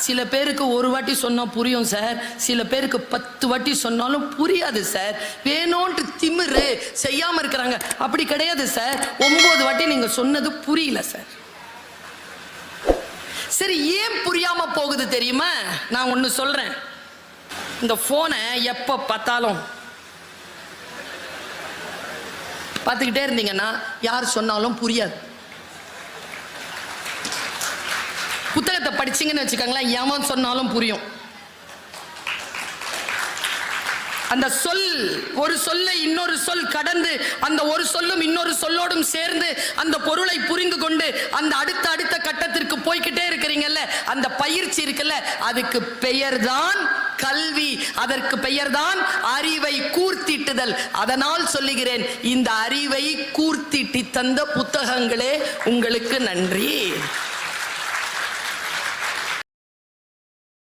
சில பேருக்கு ஒரு வாட்டி சொன்னா புரியும் சார், சில பேருக்கு 10 வாட்டி சொன்னாலும் புரியாது சார். வேணும்ட்டு திமிரு செய்யாம இருக்கிறாங்க. அப்படி கிடையாது சார், 9 வாட்டி நீங்க சொன்னது புரியல சார். சரி, ஏன் புரியாம போகுது தெரியுமா? நான் ஒன்னு சொல்றேன். இந்த போனை எப்ப பார்த்தாலும் பார்த்துக்கிட்டே இருந்தீங்கன்னா யார் சொன்னாலும் புரியாது. புத்தகத்தை படிச்சீங்கன்னு வச்சுக்கோங்களேன், எவன் சொன்னாலும் புரியும். அந்த சொல், ஒரு சொல்லை இன்னொரு சொல் கடந்து, அந்த ஒரு சொல்லும் இன்னொரு சொல்லோடும் சேர்ந்து அந்த பொருளை புரிந்து கொண்டு அந்த அடுத்த கட்டத்திற்கு போய்கிட்டே இருக்கிறீங்கல்ல, அந்த பயிற்சி இருக்குல்ல, அதுக்கு பெயர்தான் கல்வி, அதற்கு பெயர்தான் அறிவை கூர்த்திட்டுதல். அதனால் சொல்லுகிறேன், இந்த அறிவை கூர்த்திட்டி தந்த புத்தகங்களே உங்களுக்கு நன்றி.